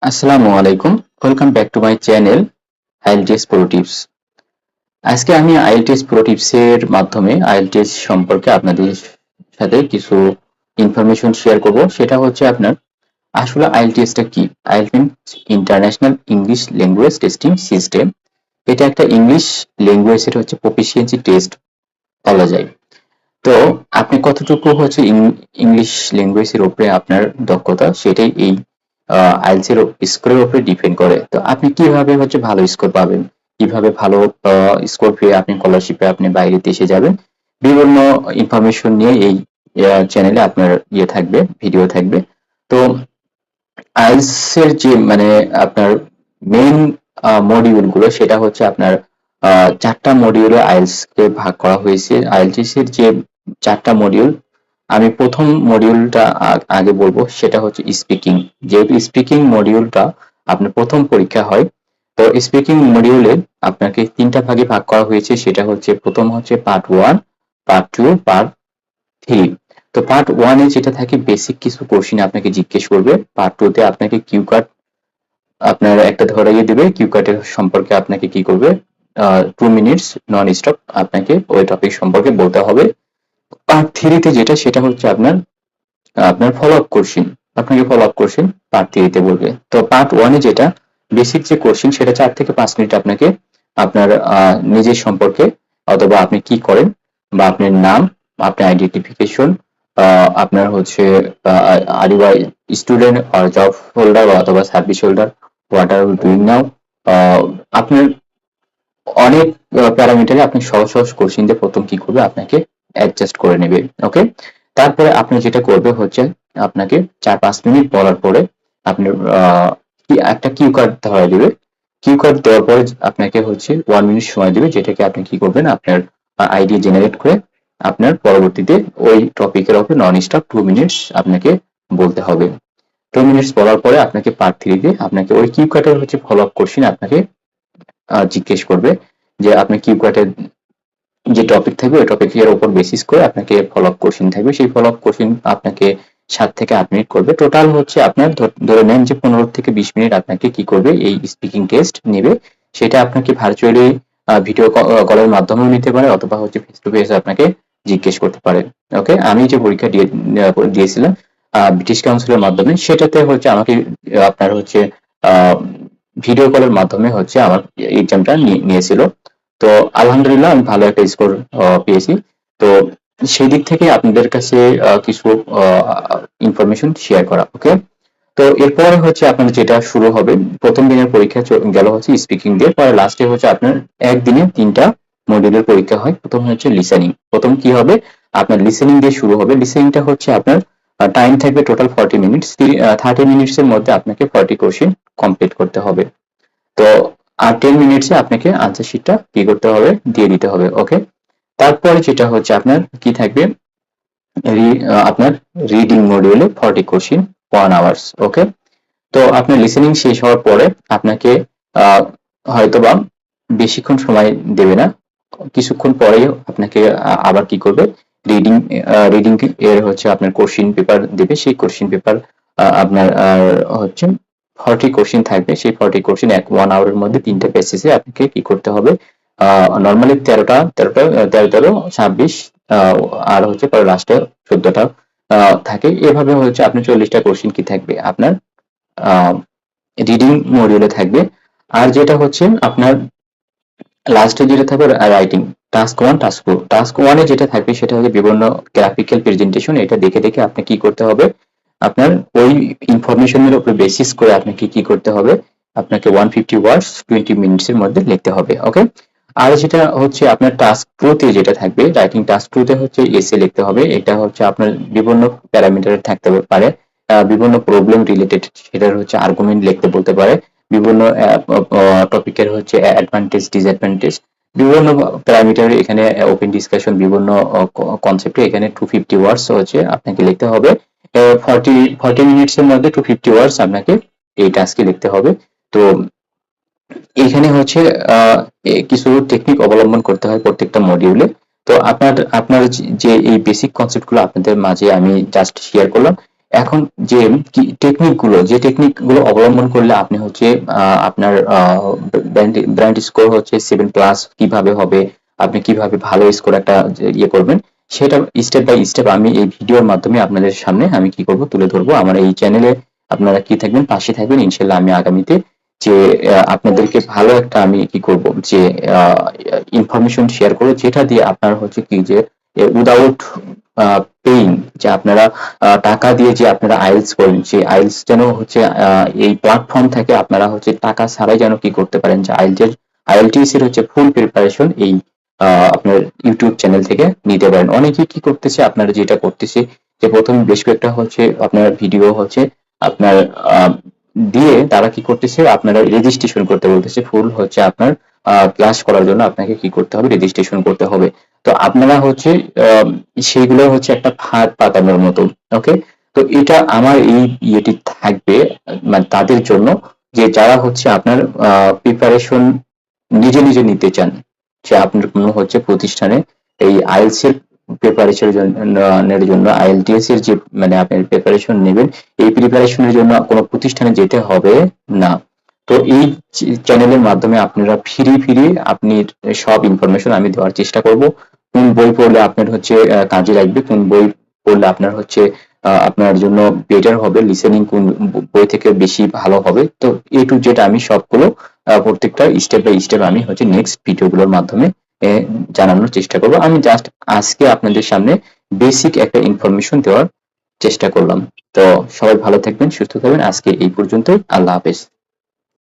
আসসালামু আলাইকুম। Welcome back to my channel IELTS pro tips. আজকে আমি আইএলটিএস প্রো টিপস এর মাধ্যমে আইএলটিএস সম্পর্কে আপনাদের সাথে কিছু ইনফরমেশন শেয়ার করব। সেটা হচ্ছে আপনার আসলে আইএলটিএস টা কি? IELTS international English language testing system. এটা একটা ইংলিশ ল্যাঙ্গুয়েজের হচ্ছে প্রফিসিয়েন্সি টেস্ট বলা যায়। তো আপনি কতটুকু হচ্ছে ইংলিশ ল্যাঙ্গুয়েজের উপরে আপনার দক্ষতা সেটাই এই আইএলটিএস এর স্কোরের উপরে ডিপেন্ড করে। তো আপনি কিভাবে হচ্ছে ভালো স্কোর পাবেন, কিভাবে ভালো স্কোর পেয়ে আপনি স্কলারশিপে আপনি বাইরে দেশে যাবেন, বিভিন্ন ইনফরমেশন নিয়ে এই চ্যানেলে আপনার থাকবে, ভিডিও থাকবে। তো আইএলটিএস এর যে মানে আপনার মেইন মডিউল গুলো সেটা হচ্ছে আপনার চারটা মডিউলে আইএলটিএস কে ভাগ করা হয়েছে। আইএলটিএস এর যে চারটা মডিউল, আমি প্রথম মডিউলটা আগে বলবো, সেটা হচ্ছে স্পিকিং। যেহেতু স্পিকিং মডিউলটা আপনার প্রথম পরীক্ষা হয়, তো স্পিকিং মডিউলে আপনাকে তিনটা ভাগে ভাগ করা হয়েছে। সেটা হচ্ছে প্রথম হচ্ছে পার্ট 1, পার্ট 2, পার্ট 3। তো পার্ট 1 এ যেটা থাকে বেসিক কিছু কোশ্চেন আপনাকে জিজ্ঞেস করবে। পার্ট 2 তে আপনাকে কিউ কার্ড আপনার একটা ধরাইয়ে দিবে। কিউ কার্ডের সম্পর্কে আপনাকে কি করবে, 2 মিনিটস নন স্টপ আপনাকে ওই টপিক সম্পর্কে বলতে হবে। পার্ট 3 তে যেটা সেটা হচ্ছে আপনার আপনার ফলো আপ কোশ্চেন, আপনাকে ফলো আপ কোশ্চেন পার্ট 3 তে বলবে। তো পার্ট 1 এ যেটা বেসিক যে কোশ্চেন সেটা 4 থেকে 5 মিনিট আপনাকে আপনার নিজের সম্পর্কে, অথবা আপনি কি করেন, বা আপনার নাম, আপনার আইডেন্টিফিকেশন, আপনার হচ্ছে আর ইউ আর স্টুডেন্ট আর জব হোল্ডার অথবা service holder, what are doing now, আপনার অনেক প্যারামিটারে আপনি সহজ সহজ কোশ্চেন দিয়ে প্রথম কি করবে, আপনাকে অ্যাডজাস্ট করে নেবে। ওকে, তারপরে আপনি যেটা করবে হচ্ছে আপনাকে 4-5 মিনিট বলার পরে আপনি কি একটা কিউ কার্ড ধরা দিবে। কিউ কার্ড দেওয়ার পরে আপনাকে হচ্ছে 1 মিনিট সময় দিবে, যেটাকে আপনি কি করবেন, আপনার আইডি জেনারেট করে আপনার পরবর্তীতে ওই টপিকের উপর নন স্টপ 2 মিনিটস আপনাকে বলতে হবে। 2 মিনিটস বলার পরে আপনাকে পার্ট 3 তে আপনাকে ওই কিউ কার্ডের হচ্ছে ফলো আপ কোশ্চেন আপনাকে জিজ্ঞেস করবে, যে আপনি কিউ কার্ডের যে টপিক থাকবে ওই টপিকের উপর বেসিস করে আপনাকে ফলো আপ কোশ্চেন থাকবে। সেই ফলো আপ কোশ্চেন আপনাকে 7 থেকে 8 মিনিট করবে। টোটাল হচ্ছে আপনার ধরে নেন যে 15 থেকে 20 মিনিট আপনাকে কি করবে, এই স্পিকিং টেস্ট নেবে। সেটা আপনাকে ভার্চুয়ালি ভিডিও কলের মাধ্যমেও নিতে পারে, অথবা হচ্ছে ফেস টু ফেস আপনাকে জিজ্ঞেস করতে পারে। ওকে, আমি যে পরীক্ষা দিয়েছিলাম ব্রিটিশ কাউন্সিলের মাধ্যমে, সেটাতে হচ্ছে আমাকে আপনার হচ্ছে ভিডিও কলের মাধ্যমে হচ্ছে আমার এক্সামটা নিয়েছিল। তো আলহামদুলিল্লাহ আমি ভালো একটা স্কোর পেয়েছি। তো সেই দিক থেকে আপনাদের কাছে কিছু ইনফরমেশন শেয়ার করা। ওকে, তো এরপরে হচ্ছে আপনার যেটা শুরু হবে, প্রথম দিনের পরীক্ষা গেল হচ্ছে স্পিকিং দিয়ে, পরে লাস্টে হচ্ছে আপনার একদিনে 3টা মডিউলের পরীক্ষা হয়। প্রথম হচ্ছে লিসেনিং। প্রথম কি হবে, আপনার লিসেনিং দিয়ে শুরু হবে। লিসেনিংটা হচ্ছে আপনার টাইম থাকবে টোটাল 40 মিনিটস। 30 মিনিটস এর মধ্যে আপনাকে 40 কোশ্চেন কমপ্লিট করতে হবে। তো আর 10 মিনিটসে আপনাকে আনসার শিটটা কি করতে হবে, দিয়ে দিতে হবে। ওকে, তারপরে যেটা হচ্ছে আপনার কি থাকবে, আপনার রিডিং মডিউলে 40 কোশ্চেন 1 আওয়ার্স। ওকে, তো আপনার লিসেনিং শেষ হওয়ার পরে আপনাকে হয়তোবা বেশিক্ষণ সময় দেবে না, কিছুক্ষণ পরেই আপনাকে আবার কি করবে, রিডিং রিডিং এর হচ্ছে আপনার কোশ্চেন পেপার দেবে। সেই কোশ্চেন পেপার আপনার হচ্ছে 40 কোশ্চেন থাকবে। সেই 40 কোশ্চেন 1 আওয়ারের মধ্যে 3টে পেজে আপনাকে কি করতে হবে, নর্মালি 13 26 আর হচ্ছে পরে লাস্টে 14টা থাকে। এভাবে হচ্ছে আপনার 40টা কোশ্চেন কি থাকবে আপনার রিডিং মডিউলে থাকবে। আর যেটা হচ্ছে আপনার লাস্টে যেটা থাকবে রাইটিং, টাস্ক 1, টাস্ক 2। টাস্ক 1 এ যেটা থাকবে সেটা হচ্ছে বিভিন্ন গ্রাফিক্যাল প্রেজেন্টেশন। এটা দেখে দেখে আপনি কি করতে হবে, আপনার ওই ইনফরমেশনের উপর বেসিস করে আপনাকে কি করতে হবে, আপনাকে 150 ওয়ার্ডস 20 মিনিটস এর মধ্যে লিখতে হবে। ওকে, আর যেটা হচ্ছে আপনার টাস্ক 2 তে যেটা থাকবে, রাইটিং টাস্ক 2 তে হচ্ছে এসে লিখতে হবে। এটা হচ্ছে আপনার বিভিন্ন প্যারামিটার থাকতে পারে, বিভিন্ন প্রবলেম রিলেটেড, সেটার হচ্ছে আর্গুমেন্ট লিখতে বলতে পারে, বিভিন্ন টপিকের হচ্ছে অ্যাডভান্টেজ ডিসঅ্যাডভান্টেজ, বিভিন্ন প্যারামিটার এখানে ওপেন ডিসকাশন, বিভিন্ন কনসেপ্টে এখানে 250 ওয়ার্ডস হচ্ছে আপনাকে লিখতে হবে। 40 মিনিটস এর মধ্যে 250 ওয়ার্ডস আপনাকে এই টাস্কে লিখতে হবে। তো এখানে হচ্ছে কিছু টেকনিক অবলম্বন করতে হয় প্রত্যেকটা মডিউলে। তো আপনার আপনার যে এই বেসিক কনসেপ্ট গুলো আপনাদের মাঝে আমি জাস্ট শেয়ার করলাম, এখন যে যে টেকনিক গুলো অবলম্বন করলে আপনি হচ্ছে আপনার ব্র্যান্ড স্কোর হচ্ছে 7+ কিভাবে হবে, আপনি কিভাবে ভালো স্কোর একটা ইয়ে করবেন, সেটা স্টেপ বাই স্টেপ আমি এই ভিডিওর মাধ্যমে আপনাদের সামনে আমি কি করব তুলে ধরবো। আমার এই চ্যানেলে আপনারা কি থাকবেন, পাশে থাকবেন, ইনশাল্লাহ আমি আগামীতে যে আপনাদেরকে ভালো একটা আমি কি করব যে ইনফরমেশন শেয়ার করব, যেটা দিয়ে আপনার হচ্ছে কি যে উইদাউট পেইং, যে আপনারা টাকা দিয়ে যে আপনারা আইএলটিএস করেন, সেই আইএলটিএস যেন হচ্ছে এই প্ল্যাটফর্ম থেকে আপনারা হচ্ছে টাকা ছাড়াই যেন কি করতে পারেন, যে আইএলটিএস এর হচ্ছে ফুল প্রিপারেশন এই আপনার ইউটিউব চ্যানেল থেকে নিতে পারেন। অনেকেই কি করতেছে, আপনারা যেটা করতেছে যে প্রথমে বেশ কয়েকটা হচ্ছে আপনার ভিডিও হচ্ছে আপনার দিয়ে তারা কি করতেছে, আপনারা রেজিস্ট্রেশন করতে বলতেছে। ফুল হচ্ছে আপনার ক্লাস করার জন্য আপনাকে কি করতে হবে, রেজিস্ট্রেশন করতে হবে। তো আপনারা হচ্ছে সেগুলো হচ্ছে একটা ফাঁদ পাতানোর মতো। ওকে, তো এটা আমার এই ইয়েটি থাকবে মানে তাদের জন্য, যে যারা হচ্ছে আপনার প্রিপারেশন নিজে নিজে নিতে চান, যে আপনার কোনো হচ্ছে প্রতিষ্ঠানে এই আইএলটিএস এর প্রিপারেশনের জন্য আইএলটিএস এর যে মানে আপনি প্রিপারেশন নেবেন, এই প্রিপারেশনের জন্য কোনো প্রতিষ্ঠানে যেতে হবে না। তো এই চ্যানেলের মাধ্যমে আপনারা ফ্রি আপনি সব ইনফরমেশন আমি দেওয়ার চেষ্টা করব। কোন বই পড়লে আপনার হচ্ছে কাজে লাগবে, কোন বই পড়লে আপনার হচ্ছে আপনার জন্য বেটার হবে, লিসেনিং কোন বই থেকে বেশি ভালো হবে। তো এ টু জেড আমি সবগুলো প্রত্যেকটা স্টেপ বাই স্টেপ আমি হচ্ছে নেক্সট ভিডিওগুলোর মাধ্যমে জানানোর চেষ্টা করব। আমি জাস্ট আজকে আপনাদের সামনে বেসিক একটা ইনফরমেশন দেওয়ার চেষ্টা করলাম। তো সবাই ভালো থাকবেন, সুস্থ থাকবেন। আজকে এই পর্যন্তই। আল্লাহ হাফেজ।